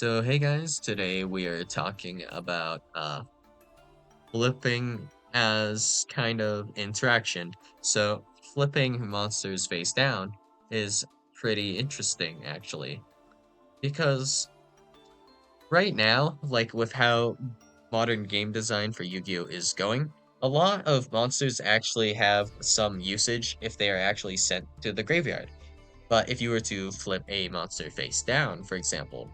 So hey guys, today we are talking about flipping as kind of interaction. So flipping monsters face down is pretty interesting actually because right now, like with how modern game design for Yu-Gi-Oh is going, a lot of monsters actually have some usage if they are actually sent to the graveyard. But if you were to flip a monster face down, for example,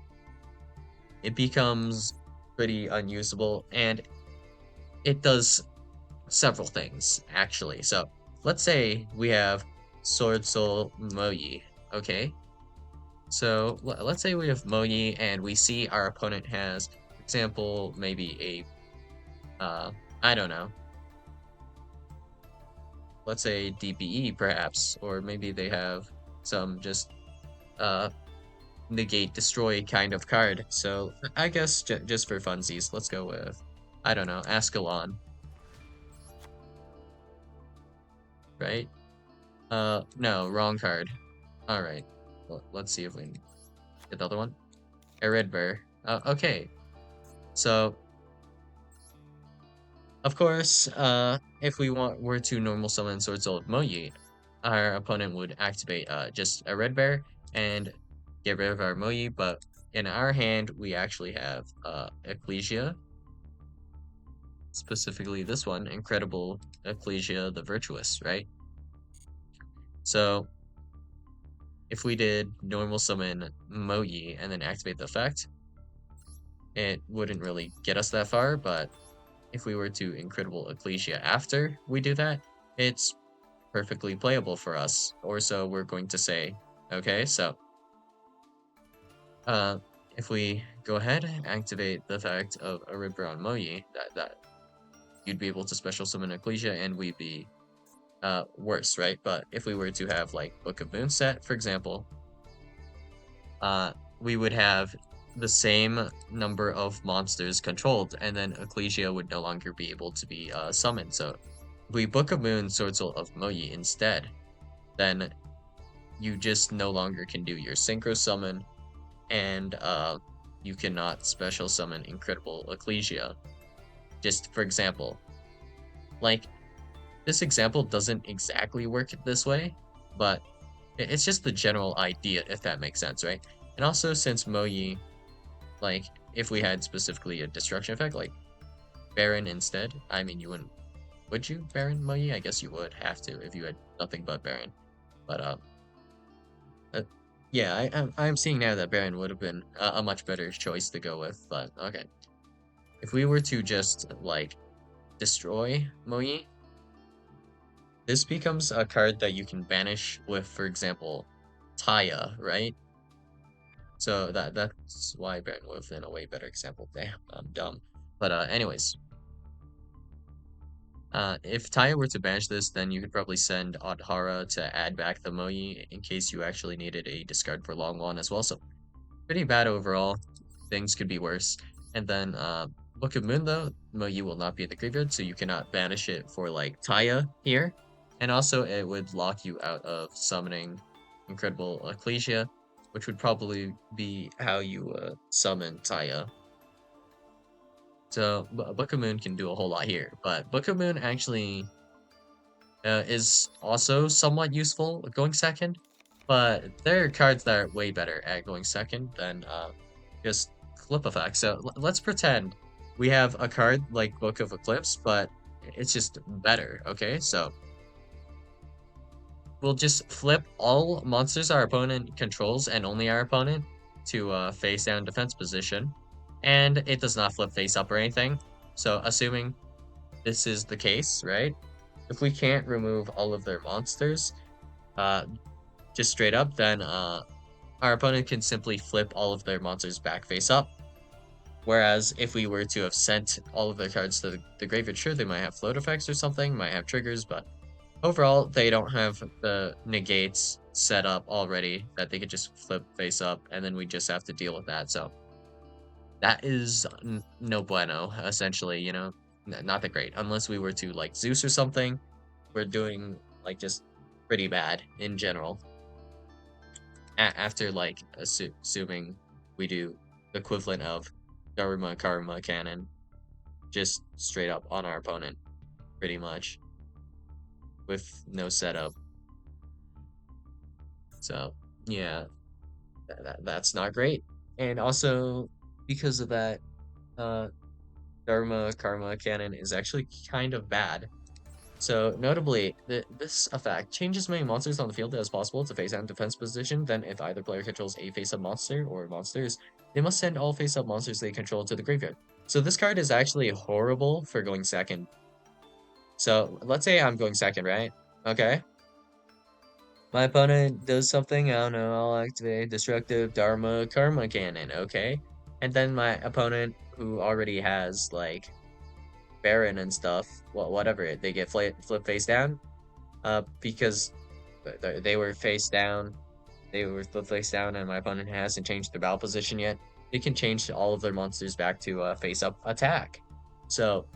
it becomes pretty unusable and it does several things actually. So let's say we have Sword Soul Moyi, okay? So let's say we have Moyi and we see our opponent has, for example, maybe a I don't know, let's say DPE perhaps, or maybe they have some just uh negate destroy kind of card. So I guess just for funsies, let's go with I don't know, Ascalon, right? No, wrong card. All right. Well, let's see if we can get the other one. A red bear. Okay. So, of course, if we were to normal summon Sword Soul Moyi, our opponent would activate just a red bear and get rid of our Moyi. But in our hand, we actually have Ecclesia, specifically this one, Incredible Ecclesia the Virtuous, right? So if we did normal summon Moyi and then activate the effect, it wouldn't really get us that far, but if we were to Incredible Ecclesia after we do that, it's perfectly playable for us, or so we're going to say. Okay, so uh, if we go ahead and activate the effect of a Red Brown Moyi, that you'd be able to special summon Ecclesia and we'd be worse, right? But if we were to have like Book of Moon set, for example, we would have the same number of monsters controlled, and then Ecclesia would no longer be able to be summoned. So if we Book of Moon Sword Soul of Moyi instead, then you just no longer can do your Synchro Summon, and you cannot special summon Incredible Ecclesia. Just for example, like this example doesn't exactly work this way, but it's just the general idea, if that makes sense, right? And also, since Moyi, like, if we had specifically a destruction effect, like Baron instead, I mean, you wouldn't, would you, Baron Moyi? I guess you would have to if you had nothing but Baron. But, uh yeah, I'm seeing now that Baron would have been a much better choice to go with, but okay. If we were to just, like, destroy Moyi, this becomes a card that you can banish with, for example, Taya, right? So that's why Baron would have been a way better example. Damn, I'm dumb. But anyways, if Taya were to banish this, then you could probably send Adhara to add back the Moyi in case you actually needed a discard for long one as well. So pretty bad overall. Things could be worse. And then Book of Moon though, Moyi will not be in the graveyard, so you cannot banish it for like Taya here. And also it would lock you out of summoning Incredible Ecclesia, which would probably be how you summon Taya. So Book of Moon can do a whole lot here, but Book of Moon actually is also somewhat useful going second, but there are cards that are way better at going second than just flip effect. So let's pretend we have a card like Book of Eclipse, but it's just better, okay? So we'll just flip all monsters our opponent controls and only our opponent to face down defense position, and it does not flip face up or anything. So assuming this is the case, right? If we can't remove all of their monsters, uh, just straight up, then our opponent can simply flip all of their monsters back face up. Whereas if we were to have sent all of their cards to the graveyard, sure, they might have float effects or something, might have triggers, but overall, they don't have the negates set up already that they could just flip face up, and then we just have to deal with that. So that is no bueno, essentially, you know, not that great. Unless we were to like Zeus or something, we're doing like just pretty bad in general. After like assuming we do equivalent of Dharma Karma Cannon, just straight up on our opponent, pretty much, with no setup. So yeah, that's not great. And also because of that, uh, Dharma Karma Cannon is actually kind of bad. So notably, this effect changes as many monsters on the field as possible to face down defense position. Then, if either player controls a face-up monster or monsters, they must send all face-up monsters they control to the graveyard. So this card is actually horrible for going second. So let's say I'm going second, right? Okay. My opponent does something, I don't know, I'll activate Destructive Dharma Karma Cannon, okay? And then my opponent, who already has, like, Baron and stuff, whatever, they get flip face down, because they were face down, they were flip face down, and my opponent hasn't changed their battle position yet. They can change all of their monsters back to face up attack. So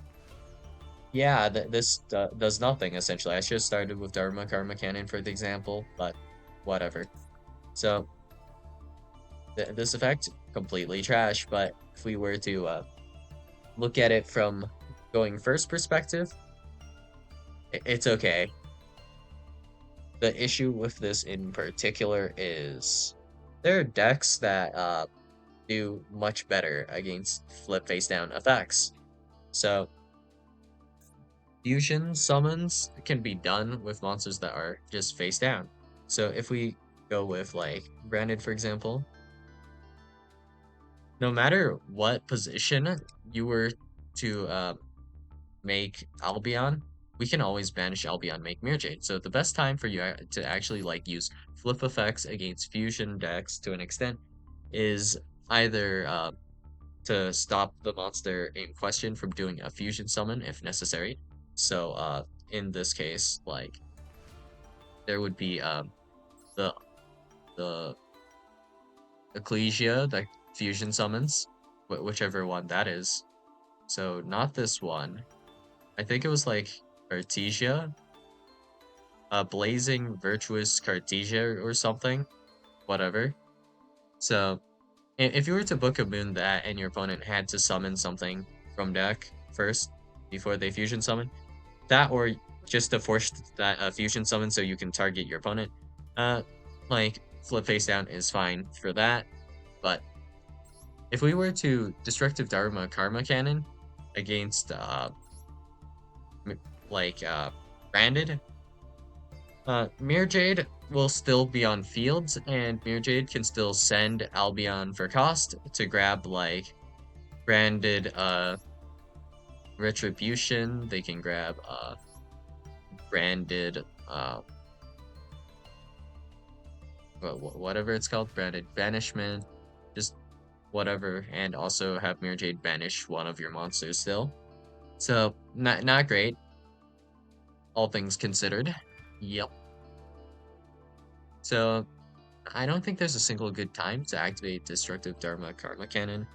yeah, this does nothing essentially. I should have started with Dharma Karma Cannon for the example, but whatever. So this effect completely trash. But if we were to look at it from going first perspective, it's okay. The issue with this in particular is there are decks that do much better against flip face down effects. So fusion summons can be done with monsters that are just face down. So if we go with like Branded, for example, no matter what position you were to make Albion, we can always banish Albion, make Mirror Jade. So the best time for you to actually like use flip effects against fusion decks to an extent is either to stop the monster in question from doing a fusion summon if necessary. So in this case, like there would be the the Ecclesia that fusion summons, whichever one that is. So not this one. I think it was like Artesia, Blazing Virtuous Cartesia or something, whatever. So if you were to book a moon that and your opponent had to summon something from deck first before they fusion summon, that or just to force that fusion summon so you can target your opponent, uh, like flip face down is fine for that. But if we were to Destructive Dharma Karma Cannon against like Branded, Mirror Jade will still be on fields, and Mirror Jade can still send Albion for cost to grab like Branded Retribution. They can grab Branded whatever it's called, Branded Banishment, just whatever, and also have Mirror Jade banish one of your monsters still. So not great, all things considered. Yep. So I don't think there's a single good time to activate Destructive Dharma Karma Cannon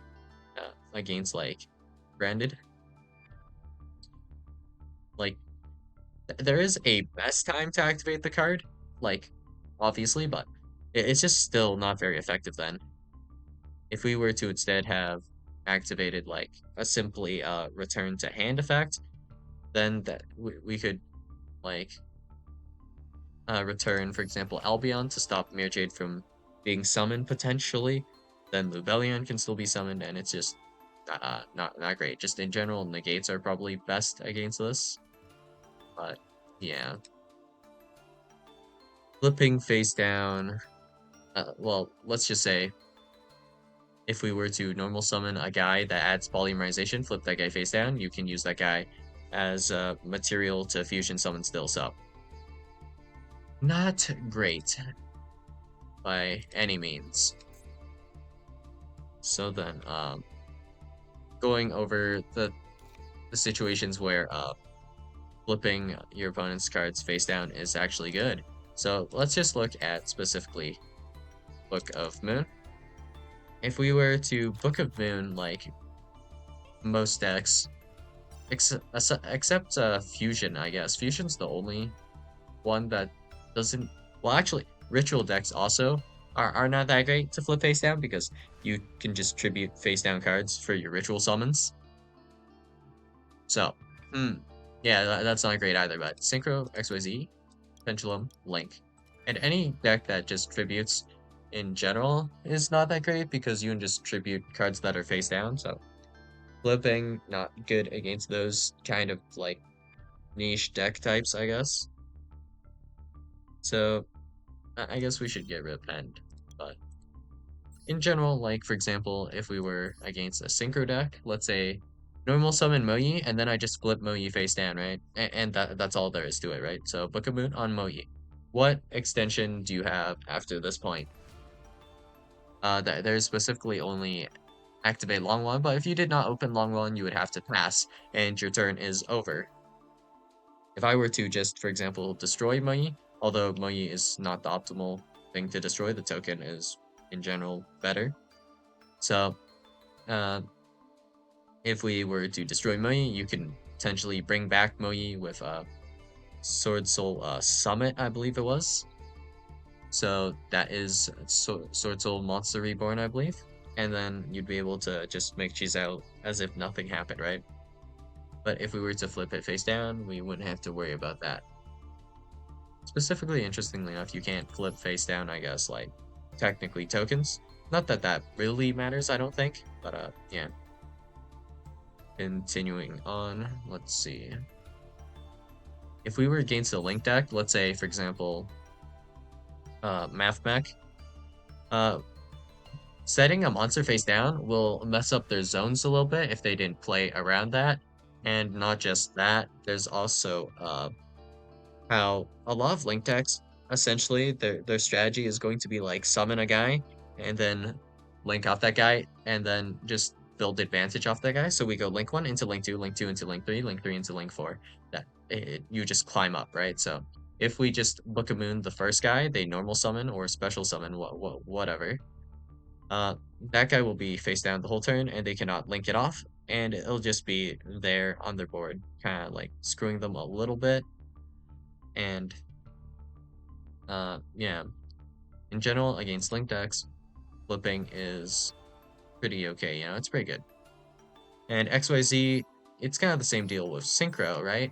against like Branded. Like there is a best time to activate the card, like obviously, but it's just still not very effective then. If we were to instead have activated like a simply return to hand effect, then that we could like return, for example, Albion to stop Mirror Jade from being summoned potentially. Then Lubellion can still be summoned, and it's just not great. Just in general, negates are probably best against this. But yeah, flipping face down. Well, let's just say if we were to normal summon a guy that adds polymerization, flip that guy face down, you can use that guy as material to fusion summon still. So not great by any means. So then, going over the situations where flipping your opponent's cards face down is actually good. So let's just look at specifically Book of Moon. If we were to Book of Moon, like most decks, except Fusion, I guess. Fusion's the only one that doesn't. Well, actually, Ritual decks also are not that great to flip face down because you can just tribute face down cards for your ritual summons. So, yeah, that's not great either. But Synchro, XYZ, Pendulum, Link, and any deck that just tributes in general is not that great because you can just tribute cards that are face down. So flipping not good against those kind of like niche deck types, I guess. So I guess we should get rid of Pend, but in general, like for example, if we were against a synchro deck, let's say normal summon Moyi, and then I just flip Moyi face down, right? And that's all there is to it, right? So Book of Moon on Moyi. What extension do you have after this point? There's specifically only activate long one, but if you did not open long one, you would have to pass, and your turn is over. If I were to just, for example, destroy Moyi, although Moyi is not the optimal thing to destroy, the token is in general better. So uh, if we were to destroy Moyi, you can potentially bring back Moyi with Sword Soul Summit, I believe it was. So that is Sword Soul Monster Reborn, I believe. And then you'd be able to just make cheese out as if nothing happened, right? But if we were to flip it face down, we wouldn't have to worry about that. Specifically, interestingly enough, you can't flip face down, I guess, like, technically tokens. Not that that really matters, I don't think, but yeah. Continuing on, let's see. If we were against a Link deck, let's say, for example, Math Mech, setting a monster face down will mess up their zones a little bit if they didn't play around that. And not just that, there's also how a lot of Link decks, essentially, their strategy is going to be like summon a guy and then link off that guy and then just build advantage off that guy. So we go Link 1 into Link 2, Link 2 into Link 3, Link 3 into Link 4. You just climb up, right? So if we just Book of Moon the first guy, they normal summon or special summon, whatever. That guy will be face down the whole turn and they cannot link it off. And it'll just be there on their board, kind of like screwing them a little bit. And yeah, in general, against Link decks, flipping is pretty okay, it's pretty good. And XYZ, it's kind of the same deal with Synchro, right?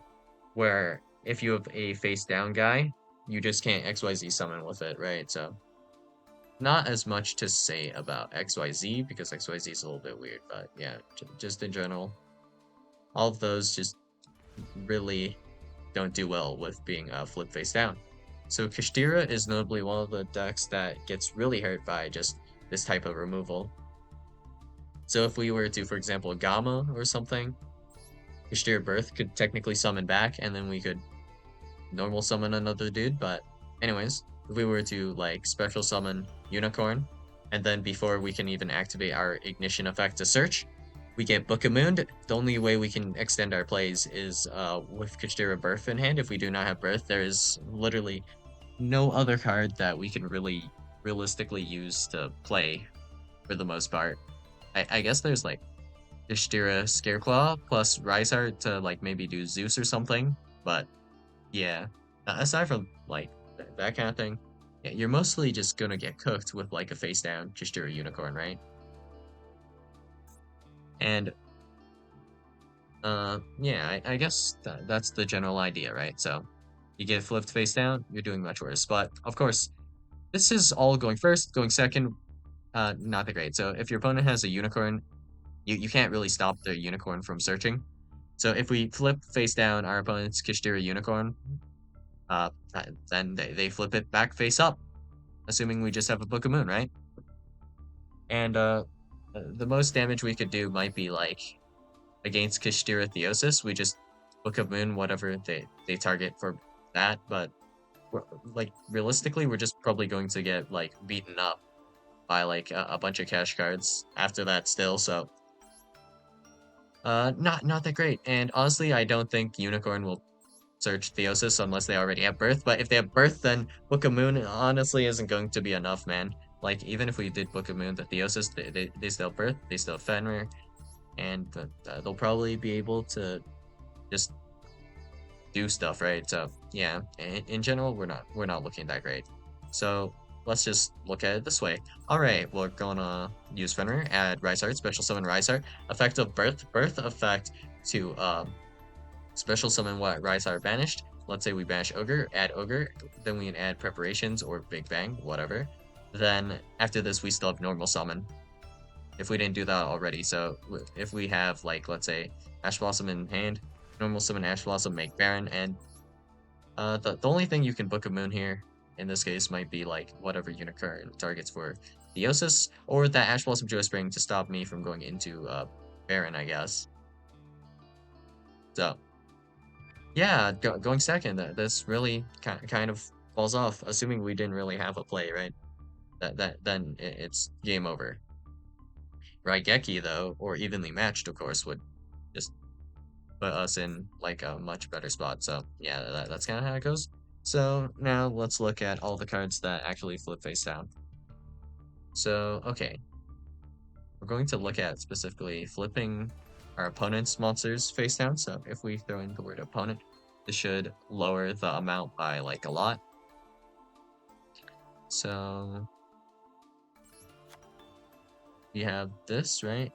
Where if you have a face down guy, you just can't XYZ summon with it, right? So not as much to say about XYZ because XYZ is a little bit weird, but yeah, just in general, all of those just really don't do well with being flip face down. So Kashtira is notably one of the decks that gets really hurt by just this type of removal. So if we were to, for example, Gamma or something, Kashtira Birth could technically summon back, and then we could normal summon another dude. But anyways, if we were to like special summon Unicorn, and then before we can even activate our ignition effect to search, we get Book of Moon. The only way we can extend our plays is with Kashtira Birth in hand. If we do not have Birth, there is literally no other card that we can really realistically use to play for the most part. I guess there's like Kashtira Scareclaw plus Riseheart to like maybe do Zeus or something, but yeah, aside from like that kind of thing, yeah, you're mostly just gonna get cooked with like a face down Kashtira Unicorn, right? And yeah, I guess that's the general idea, right? So you get flipped face down, you're doing much worse. But of course, this is all going first, going second, not that great. So if your opponent has a unicorn, you can't really stop their unicorn from searching. So if we flip face down our opponent's Kashtira unicorn, uh, then they flip it back face up, assuming we just have a Book of Moon, right? And the most damage we could do might be like against Kashtira Theosis, we just Book of Moon whatever they target for that, but like realistically, we're just probably going to get like beaten up by like a bunch of cash cards after that still. So not that great. And honestly, I don't think Unicorn will search Theosis unless they already have Birth. But if they have Birth, then Book of Moon honestly isn't going to be enough, man. Like even if we did Book of Moon, the Theosis, they still have Birth, they still have Fenrir, and they'll probably be able to just do stuff, right? So yeah, in general, we're not looking that great. So let's just look at it this way. Alright, we're gonna use Fenrir, add Rise Art, special summon Rise Art, effect of Birth, Birth effect to special summon what Rise Art banished. Let's say we banish Ogre, then we can add Preparations or Big Bang, whatever. Then after this we still have normal summon, if we didn't do that already. So if we have, like, let's say Ash Blossom in hand, normal summon Ash Blossom, make Baron, and the only thing you can Book of Moon here in this case might be like whatever Unicurrent targets for Theosis, or that Ash Blossom Joe Spring to stop me from going into Baron, I guess. So yeah, going second, this really kind of falls off, assuming we didn't really have a play, right? That then it's game over. Raigeki though, or evenly matched, of course, would just put us in like a much better spot. So yeah, that's kind of how it goes. So now let's look at all the cards that actually flip face down. So okay, we're going to look at specifically flipping our opponent's monsters face down. So if we throw in the word opponent, this should lower the amount by like a lot. So we have this, right?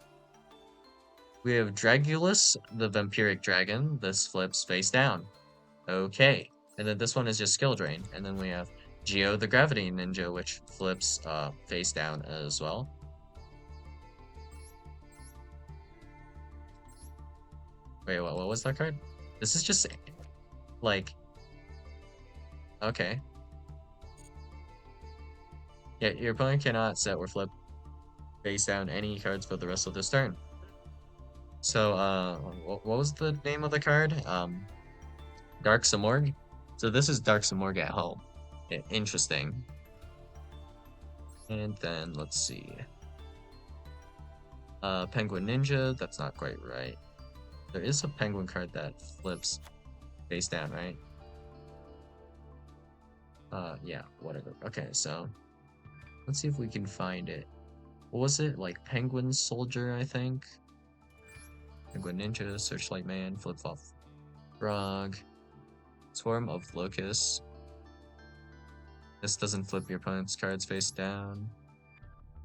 We have Dragulus, the Vampiric Dragon. This flips face down. Okay. And then this one is just skill drain. And then we have Geo the Gravity Ninja, which flips face down as well. Wait, what was that card? This is just like, okay. Yeah, your opponent cannot set or flip face down any cards for the rest of this turn. So what was the name of the card? Dark Samorg. So this is Dark Samorg at home. Interesting. And then let's see. Penguin Ninja, that's not quite right. There is a penguin card that flips face down, right? Yeah, whatever. Okay, so let's see if we can find it. What was it? Like Penguin Soldier, I think? Penguin Ninja, Searchlight Man, Flip Flop Frog, Swarm of Locusts. This doesn't flip your opponent's cards face down.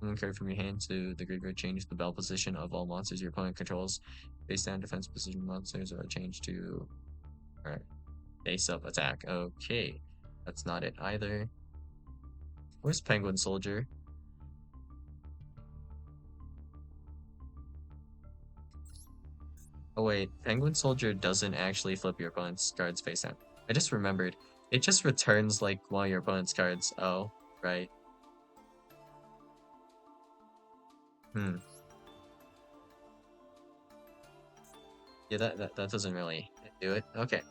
One card from your hand to the graveyard, change the battle position of all monsters your opponent controls. Face down defense position monsters are changed to, alright, face up attack. Okay, that's not it either. Where's Penguin Soldier? Oh wait, Penguin Soldier doesn't actually flip your opponent's cards face down. I just remembered. It just returns like one of your opponent's cards. Oh, right. Hmm. Yeah, that doesn't really do it. Okay.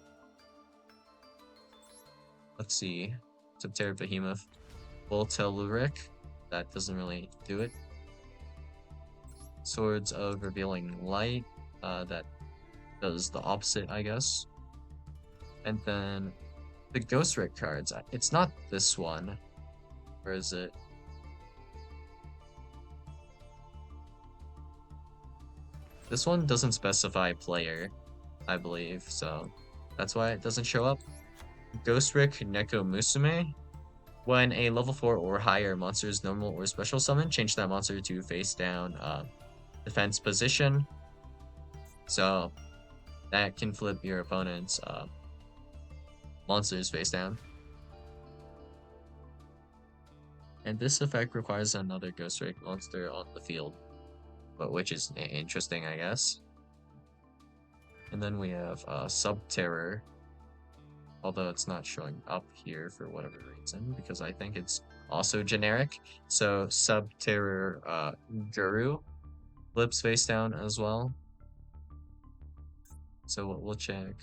Let's see. Subterra Behemoth. Voltelluric. That doesn't really do it. Swords of Revealing Light. That does the opposite, I guess. And then the Ghost Rick cards. It's not this one. Where is it? This one doesn't specify player, I believe, so that's why it doesn't show up. Ghost Rick Neko Musume. When a level 4 or higher monster is normal or special summon, change that monster to face down defense position. So that can flip your opponent's monsters face down. And this effect requires another Ghost Rick monster on the field, but which is interesting, I guess. And then we have Subterror, although it's not showing up here for whatever reason, because I think it's also generic. So Subterror Guru flips face down as well. So we'll check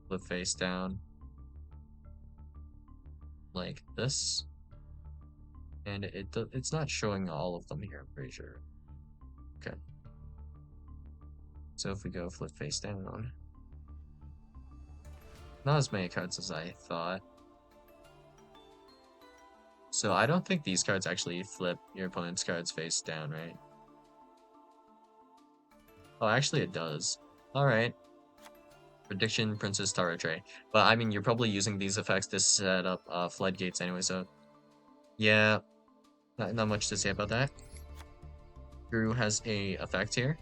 flip face down like this. And it's not showing all of them here, I'm pretty sure. Okay. So if we go flip face down, not as many cards as I thought. So I don't think these cards actually flip your opponent's cards face down, right? Oh, actually it does. Alright. Prediction Princess Tara Tray. But I mean, you're probably using these effects to set up floodgates anyway, so yeah. Not much to say about that. Guru has a effect here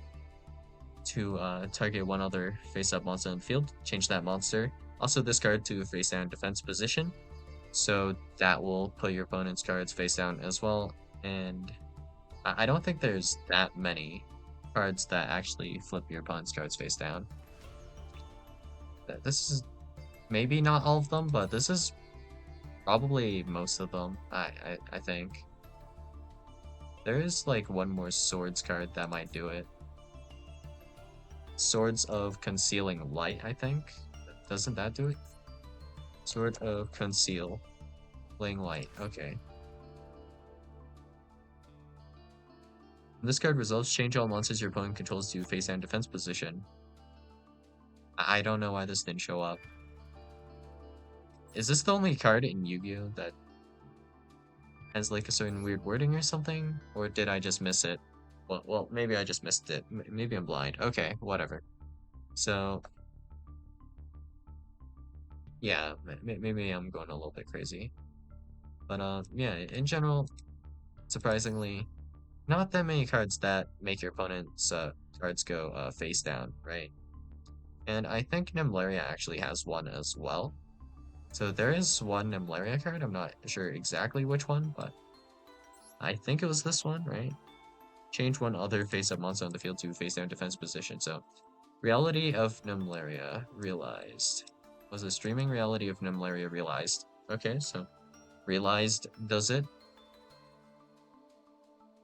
to target one other face-up monster in the field. Change that monster. Also discard to face-down defense position. So that will put your opponent's cards face down as well. And I don't think there's that many cards that actually flip your opponent's cards face down. This is maybe not all of them, but this is probably most of them, I think. There is like one more swords card that might do it. Swords of Concealing Light, I think. Doesn't that do it? Sword of Concealing Light, okay. This card results change all monsters your opponent controls to face down defense position. I don't know why this didn't show up. Is this the only card in Yu-Gi-Oh that has like a certain weird wording or something? Or did I just miss it? Well, maybe I just missed it. Maybe I'm blind. Okay, whatever. So, yeah, maybe I'm going a little bit crazy. But yeah, in general, surprisingly, not that many cards that make your opponent's cards go face down, right? And I think Nimlaria actually has one as well. So there is one Nimlaria card. I'm not sure exactly which one, but I think it was this one, right? Change one other face-up monster on the field to face-down defense position. So, reality of Nimlaria realized. Was a streaming reality of Nimlaria realized. Okay, so realized does it.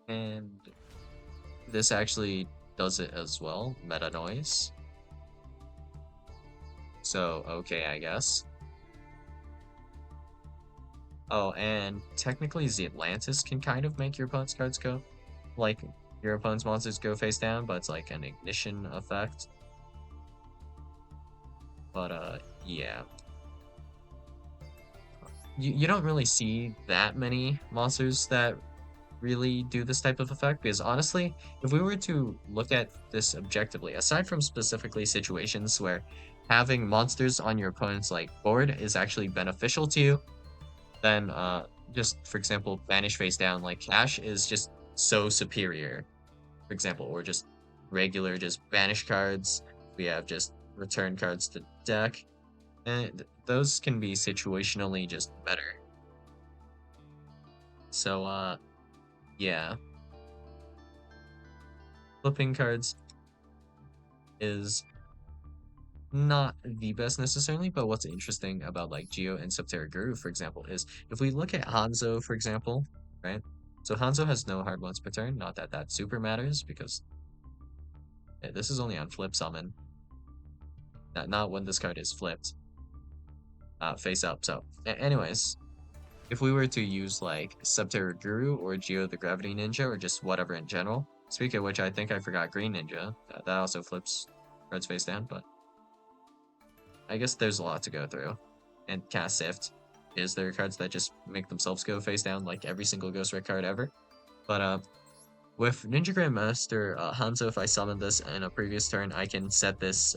And this actually does it as well. Meta noise. So, okay, I guess. Oh, and technically Atlantis can kind of make your opponent's cards go. Like, your opponent's monsters go face down, but it's like an ignition effect. But yeah. You don't really see that many monsters that really do this type of effect, because honestly, if we were to look at this objectively, aside from specifically situations where having monsters on your opponent's like board is actually beneficial to you, then just for example, banish face down like cash is just so superior, for example, or just regular just banish cards. We have just return cards to deck, and those can be situationally just better. So yeah, flipping cards is not the best necessarily, but what's interesting about like Geo and Subterra Guru, for example, is if we look at Hanzo, for example, right? So Hanzo has no hard ones per turn. Not that that super matters, because this is only on flip summon, not when this card is flipped face up. So anyways, if we were to use like Subterra Guru or Geo the Gravity Ninja or just whatever in general, speaking of which, I think I forgot Green Ninja. That also flips cards face down, but I guess there's a lot to go through. And Cast Sift is there cards that just make themselves go face down like every single Ghost Red card ever. But with Ninja Grandmaster Hanzo, if I summon this in a previous turn, I can set this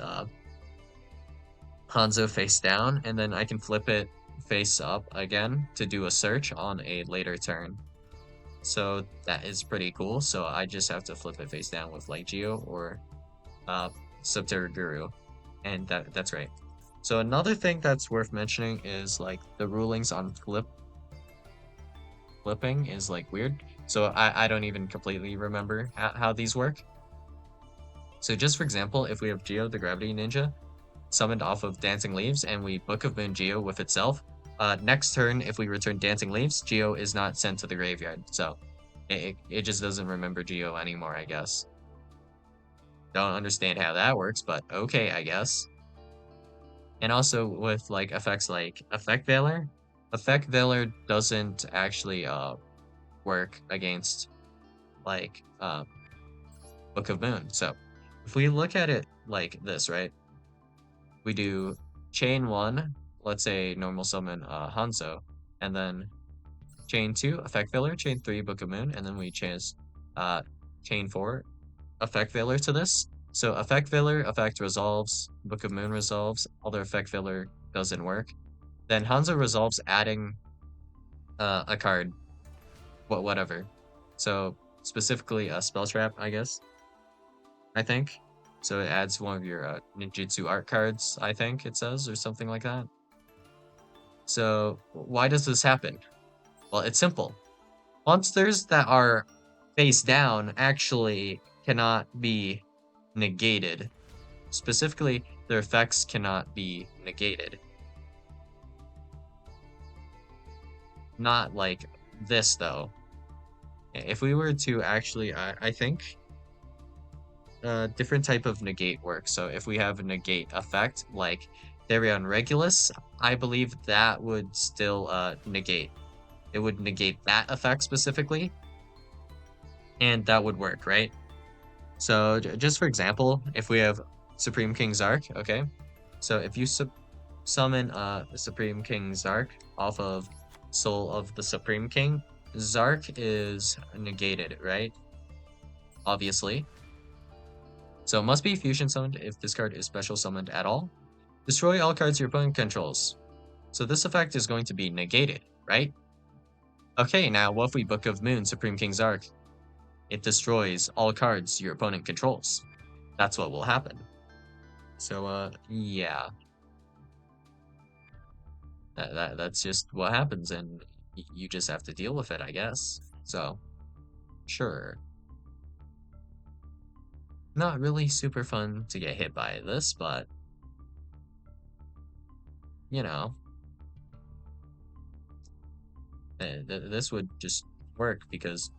Hanzo face down, and then I can flip it face up again to do a search on a later turn. So that is pretty cool. So I just have to flip it face down with Light Geo or Subterra Guru, and that's great. So another thing that's worth mentioning is like the rulings on flipping is like weird. So I don't even completely remember how these work. So just for example, if we have Geo the Gravity Ninja summoned off of Dancing Leaves and we Book of Moon Geo with itself, next turn if we return Dancing Leaves, Geo is not sent to the graveyard. So it just doesn't remember Geo anymore, I guess. Don't understand how that works, but okay, I guess. And also with like effects like Effect Veiler doesn't actually work against like Book of Moon. So if we look at it like this, right? We do chain 1, let's say normal summon Hanzo, and then chain 2, Effect Veiler, chain 3, Book of Moon, and then we chase chain 4, Effect Veiler to this. So Effect Veiler, effect resolves, Book of Moon resolves, other Effect Veiler doesn't work. Then Hanzo resolves adding a card whatever. So specifically a spell trap, I guess. I think. So it adds one of your ninjutsu art cards, I think it says, or something like that. So why does this happen? Well, it's simple. Monsters that are face down actually cannot be negated. Specifically, their effects cannot be negated. Not like this, though. If we were to actually, I think, different type of negate works. So if we have a negate effect, like Therion Regulus, I believe that would still negate. It would negate that effect specifically, and that would work, right? So just for example, if we have Supreme King Zark, okay? So if you summon Supreme King Zark off of Soul of the Supreme King, Zark is negated, right? Obviously. So it must be fusion summoned if this card is special summoned at all. Destroy all cards your opponent controls. So this effect is going to be negated, right? Okay, now what if we Book of Moon Supreme King Zark? It destroys all cards your opponent controls. That's what will happen. So yeah. That's just what happens, and you just have to deal with it, I guess. So, sure. Not really super fun to get hit by this, but you know, this would just work because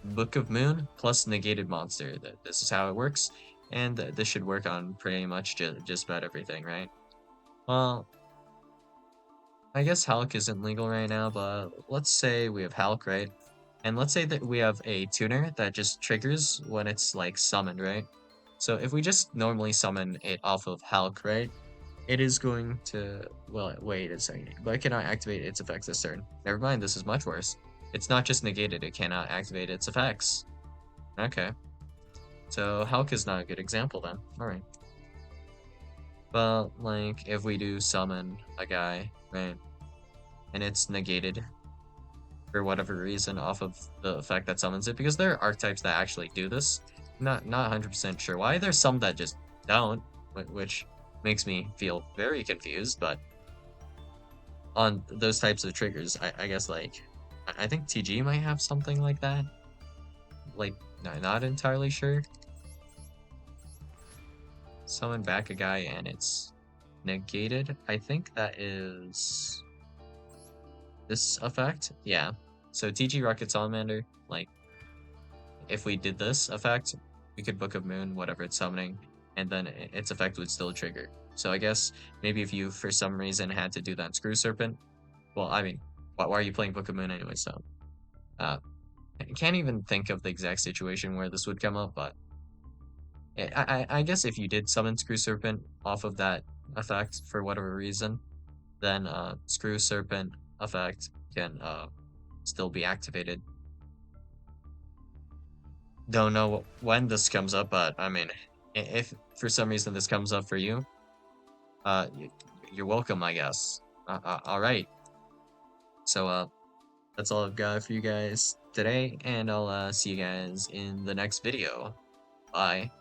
Book of Moon plus negated monster. This is how it works, and this should work on pretty much just about everything, right? Well, I guess Hulk isn't legal right now, but let's say we have Hulk, right? And let's say that we have a tuner that just triggers when it's like summoned, right? So if we just normally summon it off of Hulk, right? It is going to, well, wait a second, but it cannot activate its effects this turn. Never mind, this is much worse. It's not just negated, it cannot activate its effects. Okay. So Hulk is not a good example then. Alright. But, like, if we do summon a guy, right? And it's negated for whatever reason off of the effect that summons it, because there are archetypes that actually do this. Not 100% sure why. There's some that just don't, which makes me feel very confused, but on those types of triggers, I guess, like, I think TG might have something like that. Like, not entirely sure. Summon back a guy and it's negated. I think that is this effect. Yeah. So TG Rocket Salamander, like, if we did this effect, we could Book of Moon, whatever it's summoning, and then its effect would still trigger. So I guess maybe if you, for some reason, had to do that Screw Serpent, well, I mean, why are you playing Book of Moon anyway? So, I can't even think of the exact situation where this would come up, but I guess if you did summon Screw Serpent off of that effect for whatever reason, then Screw Serpent effect can still be activated. Don't know when this comes up, but I mean, if for some reason this comes up for you, uh, you're welcome, I guess. All right. So that's all I've got for you guys today, and I'll see you guys in the next video. Bye.